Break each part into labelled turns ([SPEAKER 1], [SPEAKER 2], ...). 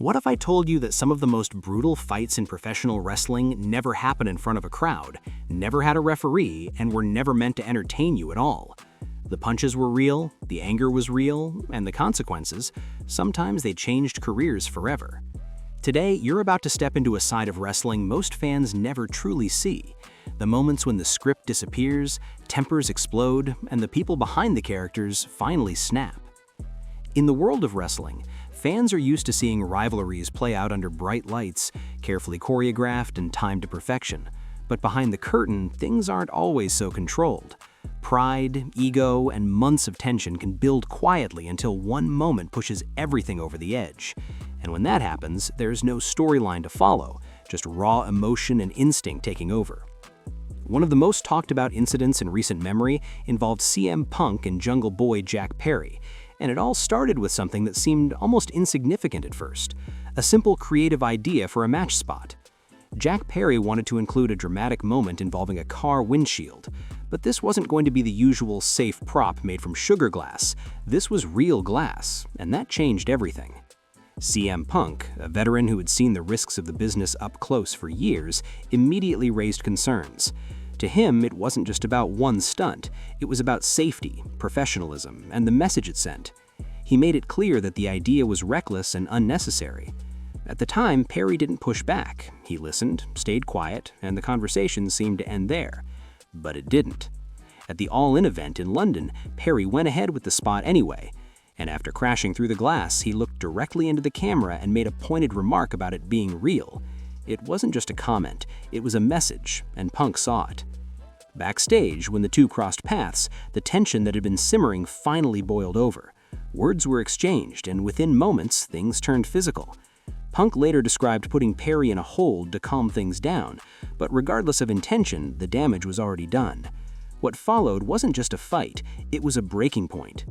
[SPEAKER 1] What if I told you that some of the most brutal fights in professional wrestling never happen in front of a crowd, never had a referee, and were never meant to entertain you at all? The punches were real, the anger was real, and the consequences, sometimes they changed careers forever. Today, you're about to step into a side of wrestling most fans never truly see. The moments when the script disappears, tempers explode, and the people behind the characters finally snap. In the world of wrestling, fans are used to seeing rivalries play out under bright lights, carefully choreographed and timed to perfection. But behind the curtain, things aren't always so controlled. Pride, ego, and months of tension can build quietly until one moment pushes everything over the edge. And when that happens, there's no storyline to follow, just raw emotion and instinct taking over. One of the most talked about incidents in recent memory involved CM Punk and Jungle Boy Jack Perry. And it all started with something that seemed almost insignificant at first, a simple creative idea for a match spot. Jack Perry wanted to include a dramatic moment involving a car windshield, but this wasn't going to be the usual safe prop made from sugar glass. This was real glass, and that changed everything. CM Punk, a veteran who had seen the risks of the business up close for years, immediately raised concerns. To him, it wasn't just about one stunt, it was about safety, professionalism, and the message it sent. He made it clear that the idea was reckless and unnecessary. At the time, Perry didn't push back. He listened, stayed quiet, and the conversation seemed to end there. But it didn't. At the All In event in London, Perry went ahead with the spot anyway, and after crashing through the glass, he looked directly into the camera and made a pointed remark about it being real. It wasn't just a comment, it was a message, and Punk saw it. Backstage, when the two crossed paths, the tension that had been simmering finally boiled over. Words were exchanged, and within moments, things turned physical. Punk later described putting Perry in a hold to calm things down, but regardless of intention, the damage was already done. What followed wasn't just a fight, it was a breaking point.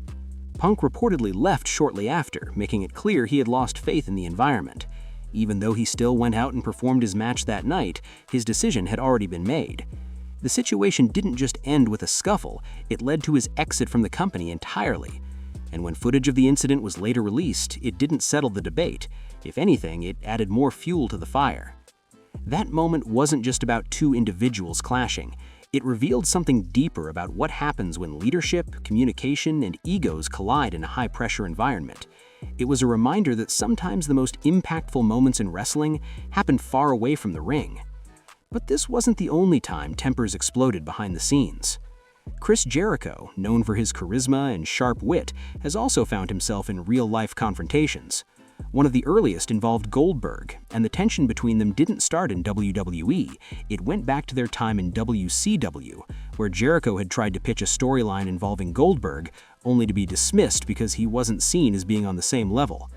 [SPEAKER 1] Punk reportedly left shortly after, making it clear he had lost faith in the environment. Even though he still went out and performed his match that night, his decision had already been made. The situation didn't just end with a scuffle, it led to his exit from the company entirely. And when footage of the incident was later released, it didn't settle the debate. If anything, it added more fuel to the fire. That moment wasn't just about two individuals clashing. It revealed something deeper about what happens when leadership, communication, and egos collide in a high-pressure environment. It was a reminder that sometimes the most impactful moments in wrestling happen far away from the ring. But this wasn't the only time tempers exploded behind the scenes. Chris Jericho, known for his charisma and sharp wit, has also found himself in real-life confrontations. One of the earliest involved Goldberg, and the tension between them didn't start in WWE. It went back to their time in WCW, where Jericho had tried to pitch a storyline involving Goldberg, only to be dismissed because he wasn't seen as being on the same level.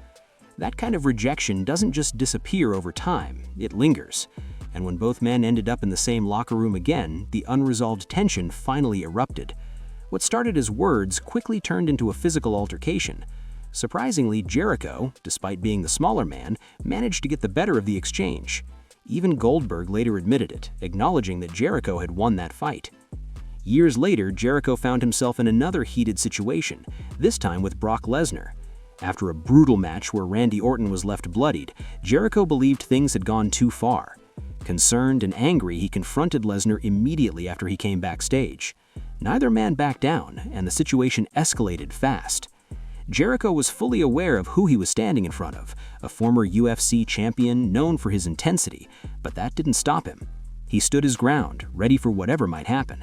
[SPEAKER 1] That kind of rejection doesn't just disappear over time, it lingers. And when both men ended up in the same locker room again, the unresolved tension finally erupted. What started as words quickly turned into a physical altercation. Surprisingly, Jericho, despite being the smaller man, managed to get the better of the exchange. Even Goldberg later admitted it, acknowledging that Jericho had won that fight. Years later, Jericho found himself in another heated situation, this time with Brock Lesnar. After a brutal match where Randy Orton was left bloodied, Jericho believed things had gone too far. Concerned and angry, he confronted Lesnar immediately after he came backstage. Neither man backed down, and the situation escalated fast. Jericho was fully aware of who he was standing in front of, a former UFC champion known for his intensity, but that didn't stop him. He stood his ground, ready for whatever might happen.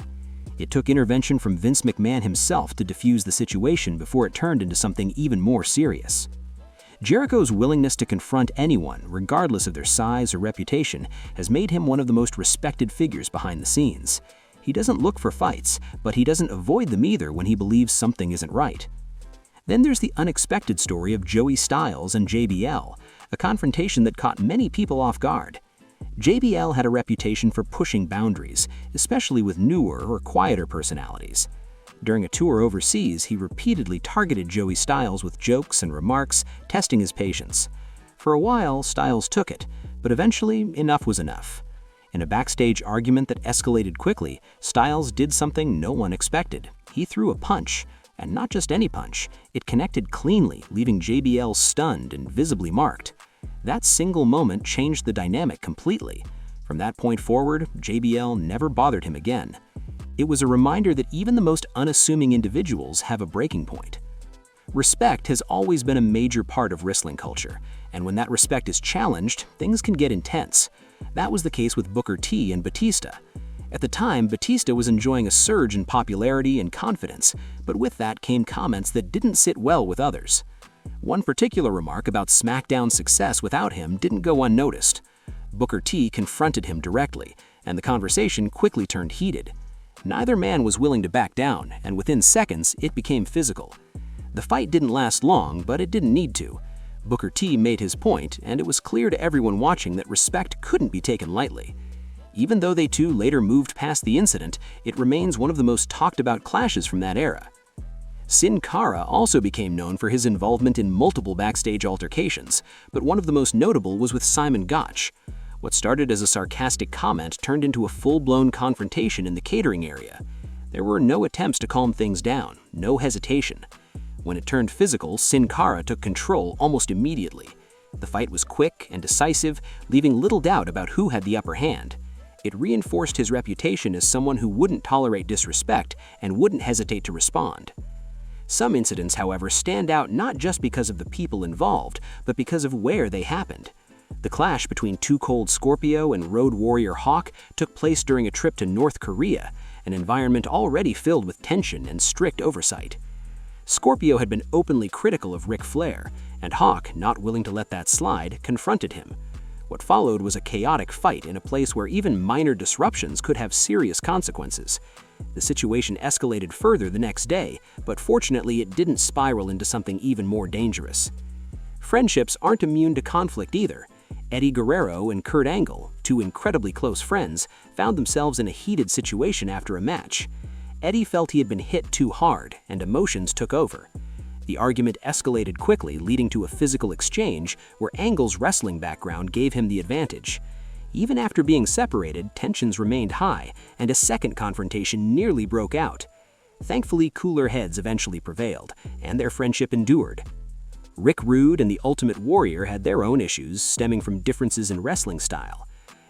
[SPEAKER 1] It took intervention from Vince McMahon himself to defuse the situation before it turned into something even more serious. Jericho's willingness to confront anyone, regardless of their size or reputation, has made him one of the most respected figures behind the scenes. He doesn't look for fights, but he doesn't avoid them either when he believes something isn't right. Then there's the unexpected story of Joey Styles and JBL, a confrontation that caught many people off guard. JBL had a reputation for pushing boundaries, especially with newer or quieter personalities. During a tour overseas, he repeatedly targeted Joey Styles with jokes and remarks, testing his patience. For a while, Styles took it, but eventually enough was enough. In a backstage argument that escalated quickly, Styles did something no one expected. He threw a punch, and not just any punch. It connected cleanly, leaving JBL stunned and visibly marked. That single moment changed the dynamic completely. From that point forward, JBL never bothered him again. It was a reminder that even the most unassuming individuals have a breaking point. Respect has always been a major part of wrestling culture, and when that respect is challenged, things can get intense. That was the case with Booker T and Batista. At the time, Batista was enjoying a surge in popularity and confidence, but with that came comments that didn't sit well with others. One particular remark about SmackDown's success without him didn't go unnoticed. Booker T confronted him directly, and the conversation quickly turned heated. Neither man was willing to back down, and within seconds, it became physical. The fight didn't last long, but it didn't need to. Booker T made his point, and it was clear to everyone watching that respect couldn't be taken lightly. Even though they two later moved past the incident, it remains one of the most talked about clashes from that era. Sin Cara also became known for his involvement in multiple backstage altercations, but one of the most notable was with Simon Gotch. What started as a sarcastic comment turned into a full-blown confrontation in the catering area. There were no attempts to calm things down, no hesitation. When it turned physical, Sin Cara took control almost immediately. The fight was quick and decisive, leaving little doubt about who had the upper hand. It reinforced his reputation as someone who wouldn't tolerate disrespect and wouldn't hesitate to respond. Some incidents, however, stand out not just because of the people involved, but because of where they happened. The clash between Too Cold Scorpio and Road Warrior Hawk took place during a trip to North Korea, an environment already filled with tension and strict oversight. Scorpio had been openly critical of Ric Flair, and Hawk, not willing to let that slide, confronted him. What followed was a chaotic fight in a place where even minor disruptions could have serious consequences. The situation escalated further the next day, but fortunately it didn't spiral into something even more dangerous. Friendships aren't immune to conflict either. Eddie Guerrero and Kurt Angle, two incredibly close friends, found themselves in a heated situation after a match. Eddie felt he had been hit too hard, and emotions took over. The argument escalated quickly, leading to a physical exchange where Angle's wrestling background gave him the advantage. Even after being separated, tensions remained high, and a second confrontation nearly broke out. Thankfully, cooler heads eventually prevailed, and their friendship endured. Rick Rude and the Ultimate Warrior had their own issues, stemming from differences in wrestling style.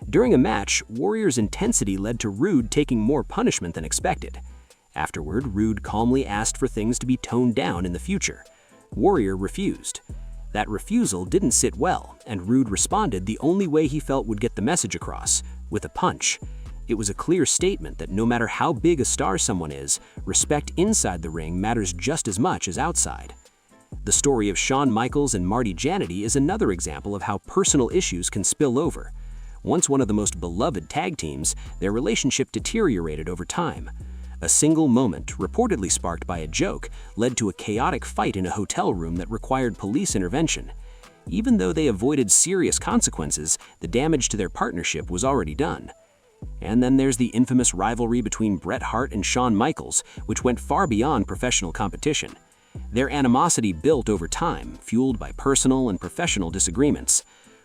[SPEAKER 1] During a match, Warrior's intensity led to Rude taking more punishment than expected. Afterward, Rude calmly asked for things to be toned down in the future. Warrior refused. That refusal didn't sit well, and Rude responded the only way he felt would get the message across, with a punch. It was a clear statement that no matter how big a star someone is, respect inside the ring matters just as much as outside. The story of Shawn Michaels and Marty Jannetty is another example of how personal issues can spill over. Once one of the most beloved tag teams, their relationship deteriorated over time. A single moment, reportedly sparked by a joke, led to a chaotic fight in a hotel room that required police intervention. Even though they avoided serious consequences, the damage to their partnership was already done. And then there's the infamous rivalry between Bret Hart and Shawn Michaels, which went far beyond professional competition. Their animosity built over time, fueled by personal and professional disagreements.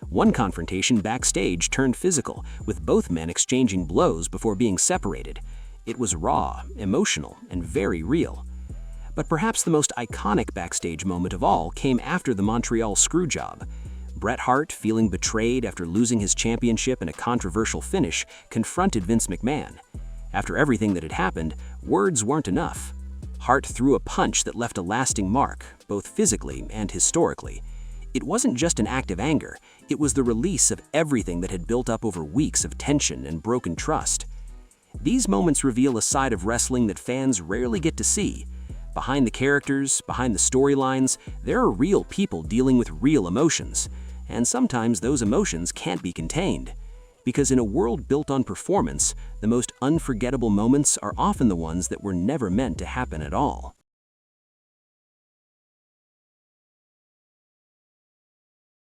[SPEAKER 1] One confrontation backstage turned physical, with both men exchanging blows before being separated. It was raw, emotional, and very real. But perhaps the most iconic backstage moment of all came after the Montreal Screwjob. Bret Hart, feeling betrayed after losing his championship in a controversial finish, confronted Vince McMahon. After everything that had happened, words weren't enough. Hart threw a punch that left a lasting mark, both physically and historically. It wasn't just an act of anger, it was the release of everything that had built up over weeks of tension and broken trust. These moments reveal a side of wrestling that fans rarely get to see. Behind the characters, behind the storylines, there are real people dealing with real emotions. And sometimes those emotions can't be contained. Because in a world built on performance, the most unforgettable moments are often the ones that were never meant to happen at all.